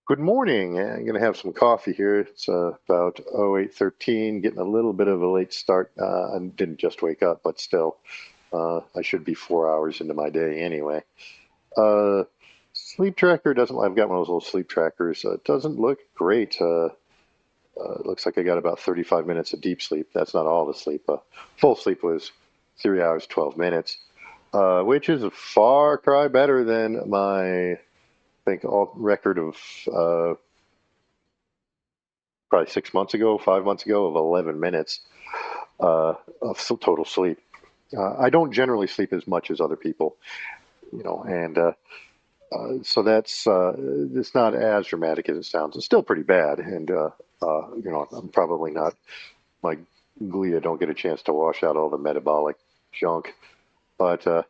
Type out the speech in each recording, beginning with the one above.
Good morning. I'm going to have some coffee here. It's about 08:13, getting a little bit of a late start. I didn't just wake up, but still, I should be 4 hours into my day anyway. Uh, Sleep tracker doesn't, I've got one of those little sleep trackers. It doesn't look great. It looks like I got about 35 minutes of deep sleep. That's not all the sleep. Full sleep was 3 hours, 12 minutes, which is a far cry better than my, I think, all record of probably 6 months ago, 5 months ago, of 11 minutes of total sleep. I don't generally sleep as much as other people, and so that's it's not as dramatic as it sounds. It's still pretty bad, and I'm probably not my glia don't get a chance to wash out all the metabolic junk, but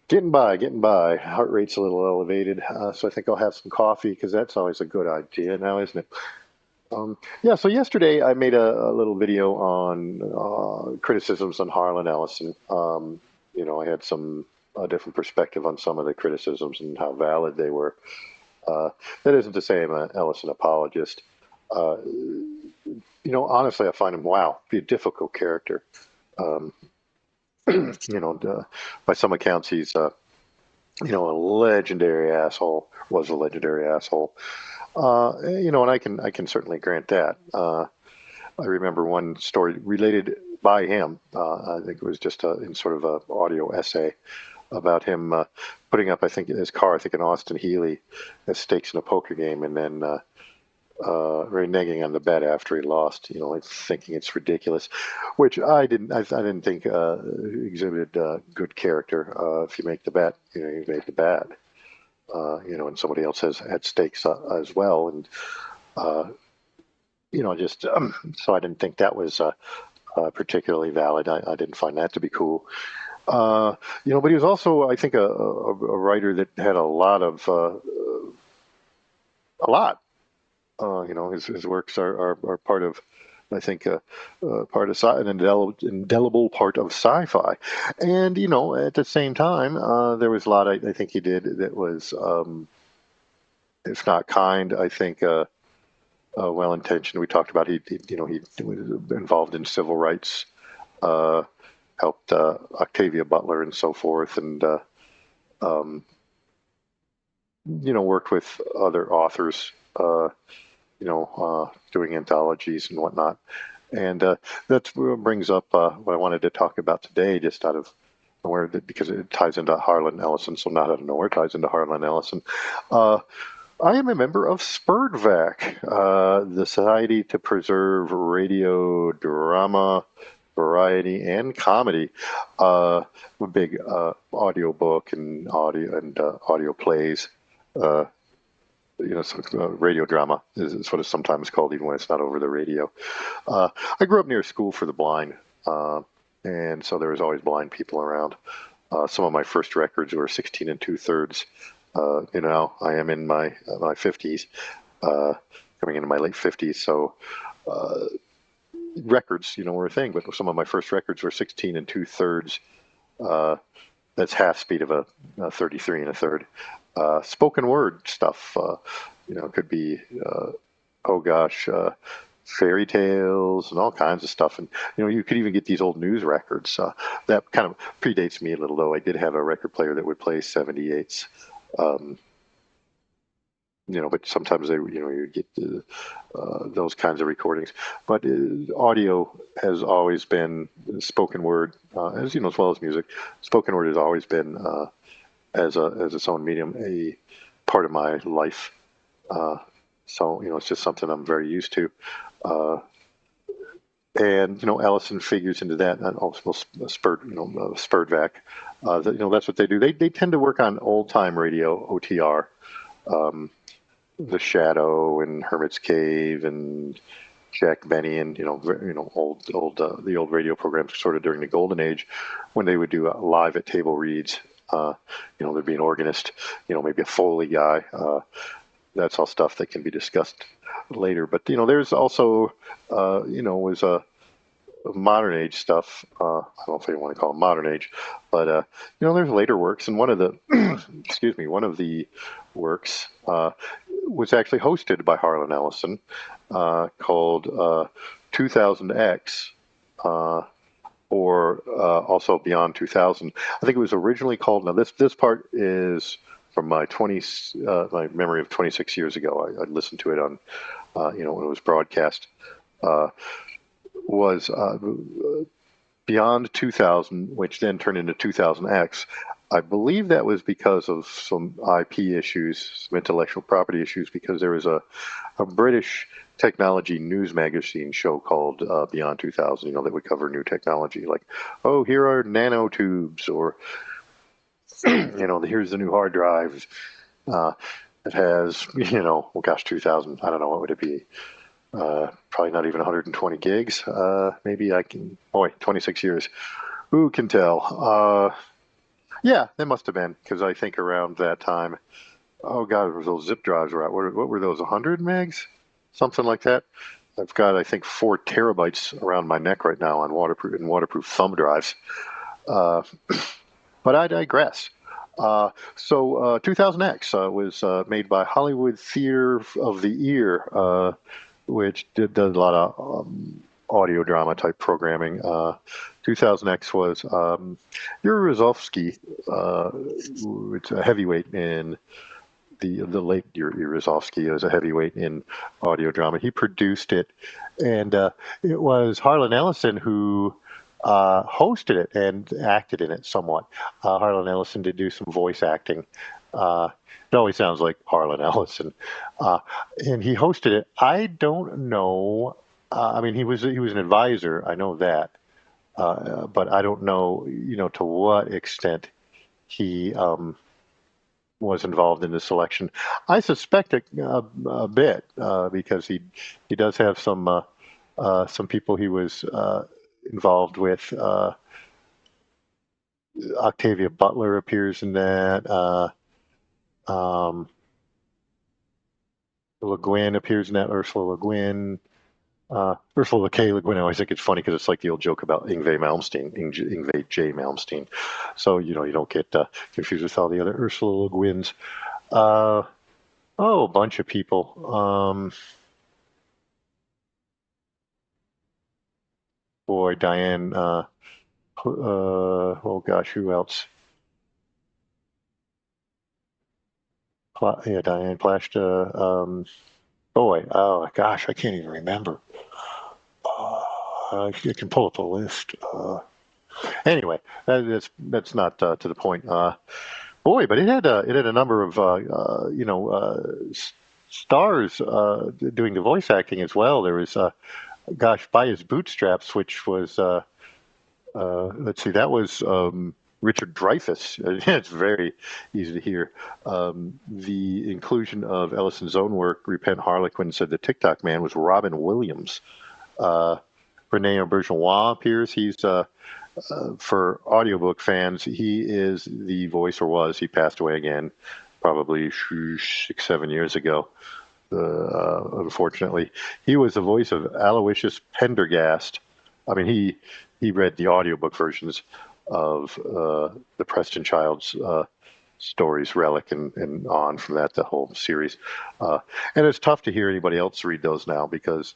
getting by, getting by. Heart rate's a little elevated, so I think I'll have some coffee because that's always a good idea now, isn't it? Yeah, so yesterday I made a little video on criticisms on Harlan Ellison. I had some a different perspective on some of the criticisms and how valid they were. Uh, that isn't to say I'm an Ellison apologist. Uh, Honestly, I find him, wow, be a difficult character. Um, and, by some accounts, he's, a legendary asshole, was a legendary asshole. And I can certainly grant that. I remember one story related by him. I think it was just in sort of a audio essay about him putting up, I think, his car, I think in Austin Healy, as stakes in a poker game, and then reneging on the bet after he lost. Like thinking it's ridiculous, which I didn't think exhibited good character. If you make the bet, you made the bet. And somebody else has had stakes as well, and uh, just so I didn't think that was particularly valid. I didn't find that to be cool. But he was also, I think, a writer that had a lot. His works are part of, I think, part of an indelible part of sci-fi. And at the same time, there was a lot I think he did that was, if not kind, I think. Well intentioned. We talked about he was involved in civil rights, uh, helped Octavia Butler and so forth, and um, worked with other authors, doing anthologies and whatnot. And that brings up what I wanted to talk about today, just out of nowhere, because it ties into Harlan Ellison. So not out of nowhere, it ties into Harlan Ellison. Uh, I am a member of SPURDVAC, the Society to Preserve Radio Drama, Variety, and Comedy. A big audio book and audio plays. Uh, Radio drama is what it's sometimes called, even when it's not over the radio. I grew up near a school for the blind, and so there was always blind people around. Some of my first records were 16 and two-thirds. I am in my 50s, coming into my late 50s, so uh, records, were a thing. But some of my first records were 16 and two-thirds. Uh, that's half speed of a 33 and a third. Spoken word stuff, could be, oh gosh, fairy tales and all kinds of stuff. And, you could even get these old news records. That kind of predates me a little, though. I did have a record player that would play 78s. Um, but sometimes you get those kinds of recordings. But audio has always been spoken word, as well as music. Spoken word has always been, as its own medium, a part of my life. Uh, so it's just something I'm very used to. Uh, and Ellison figures into that, and also SPURDVAC. That's what they do. They tend to work on old time radio, OTR. Um, the Shadow and Hermit's Cave and Jack Benny, and old the old radio programs sort of during the golden age, when they would do live at table reads. There'd be an organist, maybe a Foley guy. That's all stuff that can be discussed later. But there's also was modern age stuff. I don't know if you want to call it modern age, but there's later works, and one of the excuse me, one of the works. was actually hosted by Harlan Ellison, called 2000X, or also Beyond 2000. I think it was originally called. Now this part is from my memory of 26 years ago. I listened to it on when it was broadcast. Was Beyond 2000, which then turned into 2000X. I believe that was because of some IP issues, some intellectual property issues, because there was a British technology news magazine show called Beyond 2000, that would cover new technology, like, oh, here are nanotubes, or, here's the new hard drive. It has, well, gosh, 2000, I don't know, what would it be? Probably not even 120 gigs. Maybe 26 years. Who can tell? Yeah, they must have been, because I think around that time, oh God, those zip drives were at. What were those, 100 megs? Something like that. I've got, I think, 4 terabytes around my neck right now on waterproof thumb drives. But I digress. 2000X was made by Hollywood Theater of the Ear, which does a lot of audio drama type programming. 2000X was Yuri Rozovsky, it's a heavyweight in the late Yuri Rozovsky is a heavyweight in audio drama. He produced it, and it was Harlan Ellison who hosted it and acted in it somewhat. Harlan Ellison did do some voice acting. It always sounds like Harlan Ellison, and he hosted it. I don't know. I mean, he was an advisor. I know that, but I don't know. To what extent he was involved in the selection. I suspect a bit, because he does have some people he was involved with. Octavia Butler appears in that. Le Guin appears in that. Ursula Le Guin. Ursula K. Le Guin. I always think it's funny because it's like the old joke about Yngwie J. Malmsteen. So you don't get confused with all the other Ursula Le Guins. A bunch of people. Boy, Diane. Oh gosh, who else? Diane Plashta. Boy, oh gosh, I can't even remember. You can pull up a list. Anyway, that's not to the point. Boy, but it had a number of stars doing the voice acting as well. There was gosh, By His Bootstraps, which was let's see, that was Richard Dreyfuss. It's very easy to hear. The inclusion of Ellison's own work, Repent Harlequin said the TikTok Man, was Robin Williams. Rene Auberjonois appears. He's for audiobook fans, he is the voice, or was. He passed away again, probably 6-7 years ago. Unfortunately, he was the voice of Aloysius Pendergast. I mean, he read the audiobook versions of the Preston Childs stories, Relic, and on from that, the whole series. And it's tough to hear anybody else read those now, because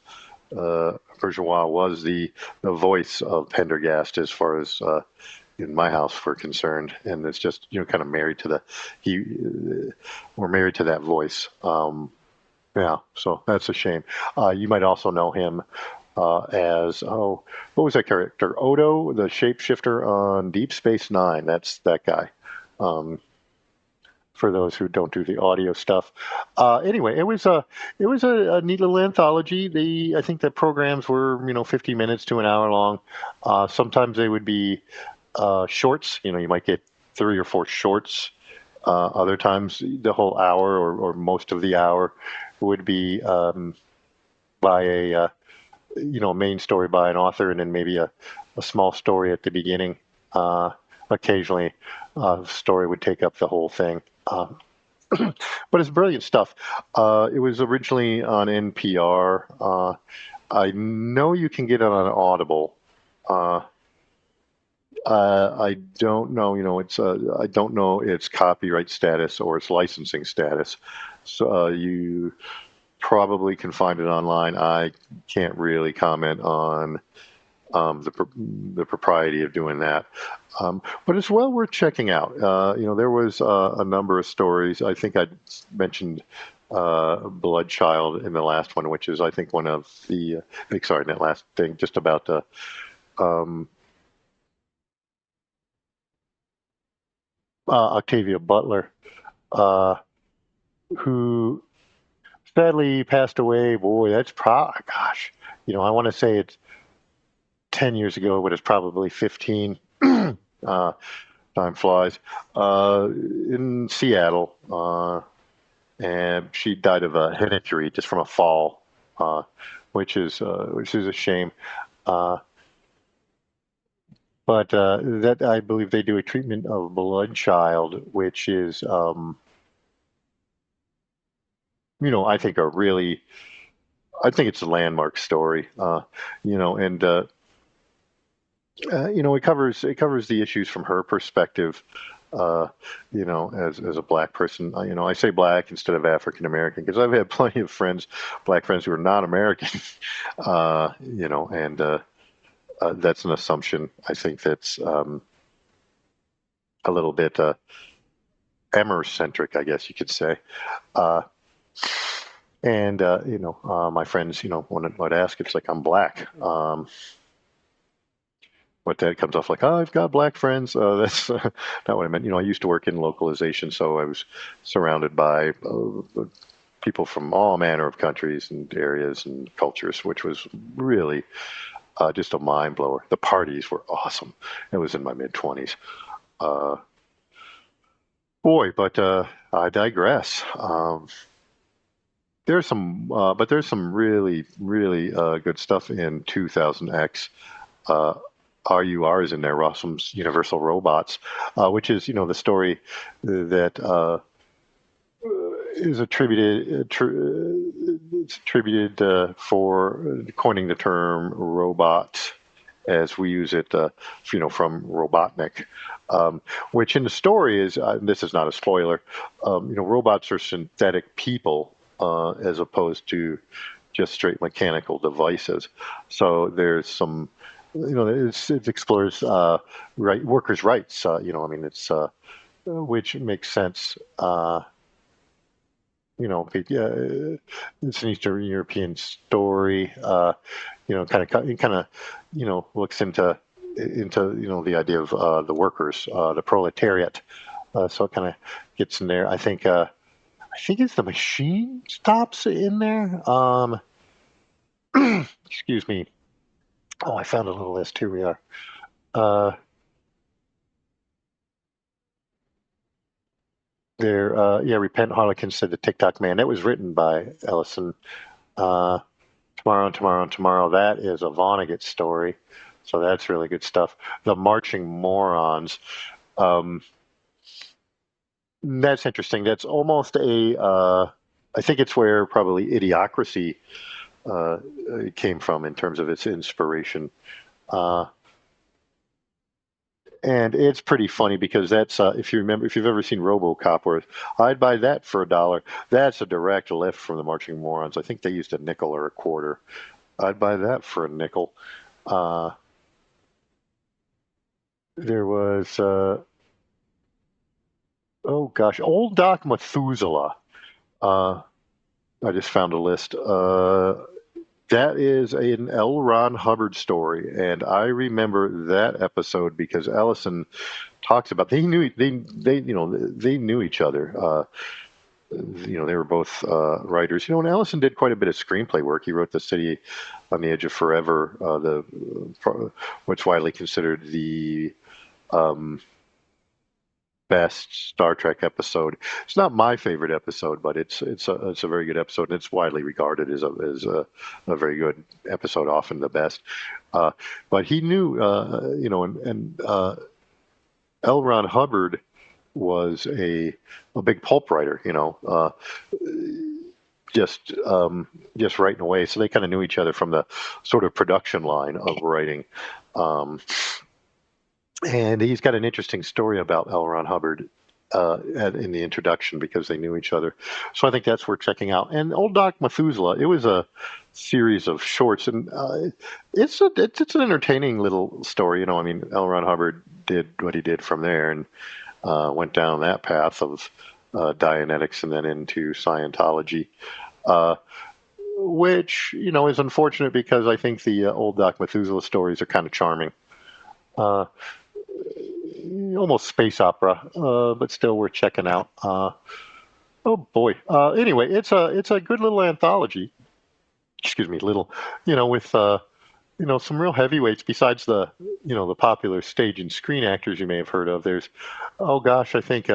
Bourgeois was the voice of Pendergast, as far as in my house we're concerned, and it's just kind of married to we're married to that voice. Yeah, so that's a shame. You might also know him as what was that character? Odo, the shapeshifter on Deep Space Nine. That's that guy. For those who don't do the audio stuff. Anyway, it was a neat little anthology. I think the programs were 50 minutes to an hour long. Sometimes they would be shorts. You might get 3 or 4 shorts. Other times the whole hour or most of the hour would be by a main story by an author, and then maybe a small story at the beginning. Occasionally, a story would take up the whole thing. But it's brilliant stuff. It was originally on NPR. I know you can get it on Audible. I don't know. It's I don't know its copyright status or its licensing status. So you probably can find it online. I can't really comment on the propriety of doing that. But it's well worth checking out. There was a number of stories. I think I mentioned Blood Child in the last one, which is I think one of the sorry, that last thing, just about um, Octavia Butler, uh, who sadly passed away. Boy, that's gosh, I want to say it's 10 years ago, but it's probably 15. uh, Time flies. In Seattle, and she died of a head injury just from a fall, uh, which is a shame. Uh, but that I believe they do a treatment of Blood Child, which is, I think I think it's a landmark story. And it covers the issues from her perspective. As a black person, I say black instead of African American because I've had plenty of black friends who are not American. And that's an assumption. I think that's a little bit Emer-centric, I guess you could say. Uh, and my friends, when I'd ask, it's like I'm black. What that comes off like, oh, I've got black friends. That's not what I meant. I used to work in localization, so I was surrounded by people from all manner of countries and areas and cultures, which was really just a mind blower. The parties were awesome. It was in my mid 20s. Uh, Boy, but I digress. There's some really, really good stuff in 2000X. Uh, RUR is in there, Rossum's Universal Robots, which is, the story that is it's attributed for coining the term robot as we use it, from Robotnik, which in the story is, this is not a spoiler, robots are synthetic people as opposed to just straight mechanical devices. So there's some, it explores workers' rights. It's which makes sense. It's an Eastern European story. Looks into the idea of the workers, the proletariat. So it kind of gets in there. I think it's the machine stops in there. Excuse me. Oh, I found a little list. Here we are. Uh, Repent Harlequin said the TikTok man. That was written by Ellison. Uh, Tomorrow and Tomorrow and Tomorrow. That is a Vonnegut story. So that's really good stuff. The Marching Morons. Um, that's interesting. That's almost I think it's where probably Idiocracy came from in terms of its inspiration. Uh, and it's pretty funny because that's if you remember, if you've ever seen RoboCop, where I'd buy that for $1. That's a direct lift from the Marching Morons. I think they used a nickel or a quarter. I'd buy that for a nickel. Uh, there was oh gosh, Old Doc Methuselah. Uh, I just found a list. That is an L. Ron Hubbard story, and I remember that episode because Ellison talks about they knew each other. They were both writers. And Ellison did quite a bit of screenplay work. He wrote The City on the Edge of Forever, what's widely considered the um, best Star Trek episode. It's not my favorite episode, but it's a very good episode, and it's widely regarded as a very good episode, often the best. Uh, but he knew, and L. Ron Hubbard was a big pulp writer, just writing away. So they kind of knew each other from the sort of production line of writing. Um, And he's got an interesting story about L. Ron Hubbard in the introduction because they knew each other. So I think that's worth checking out. And Old Doc Methuselah, it was a series of shorts, and it's an entertaining little story. I mean, L. Ron Hubbard did what he did from there and went down that path of Dianetics and then into Scientology. Uh, which is unfortunate because I think the old Doc Methuselah stories are kind of charming. Uh, Almost space opera, but still worth checking out. Oh boy. Anyway, it's a good little anthology. Excuse me, little. With some real heavyweights besides the popular stage and screen actors you may have heard of. There's, oh gosh, I think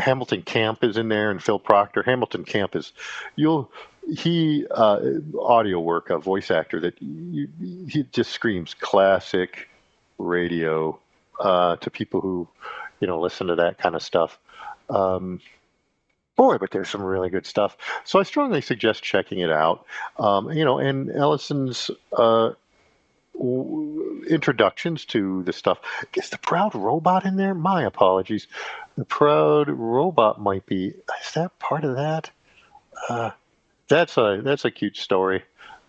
Hamilton Camp is in there and Phil Proctor. Hamilton Camp is, you'll he audio work, a voice actor that he just screams classic radio to people who listen to that kind of stuff. Um, Boy, but there's some really good stuff. So I strongly suggest checking it out. And Ellison's introductions to the stuff. Is the Proud Robot in there? My apologies. The Proud Robot might be. Is that part of that? Uh, that's a cute story.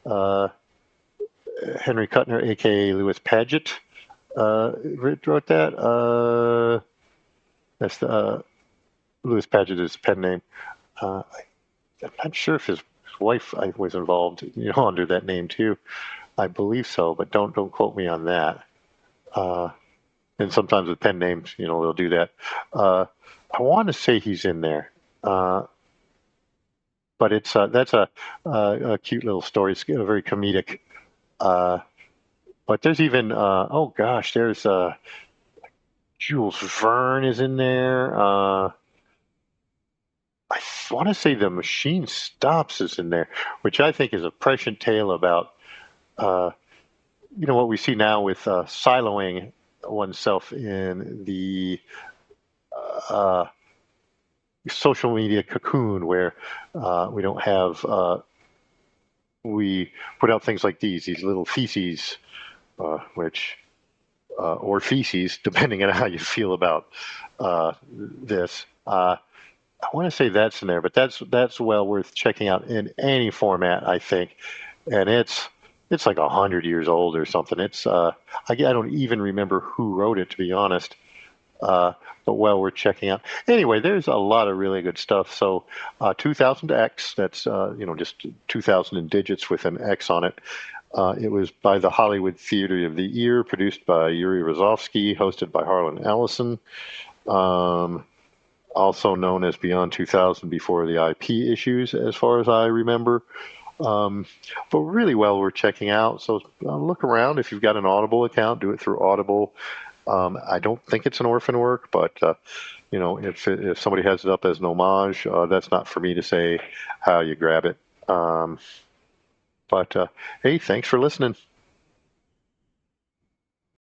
Uh, Henry Kuttner, aka Lewis Paget, wrote that. That's the Lewis Paget is his pen name. I'm not sure if his wife was involved, under that name too. I believe so, but don't quote me on that. Uh, and sometimes with pen names, they'll do that. I want to say he's in there, but it's that's a cute little story. It's very comedic. Uh, but there's even oh gosh, there's Jules Verne is in there. I want to say the Machine Stops is in there, which I think is a prescient tale about uh, what we see now with siloing oneself in the uh, social media cocoon, where we don't have we put out things like these little feces, which or feces, depending on how you feel about this. I want to say that's in there, but that's well worth checking out in any format, I think. And it's like 100 years old or something. I don't even remember who wrote it, to be honest. Uh, but well worth checking out. Anyway, there's a lot of really good stuff. So 2000X, that's just 2000 in digits with an X on it. It was by the Hollywood Theater of the Year, produced by Yuri Rozovsky, hosted by Harlan Ellison. Um, Also known as Beyond 2000 before the IP issues, as far as I remember. Um, but really well worth checking out. So look around. If you've got an Audible account, do it through Audible. I don't think it's an orphan work, but if somebody has it up as an homage, that's not for me to say how you grab it. But hey, thanks for listening.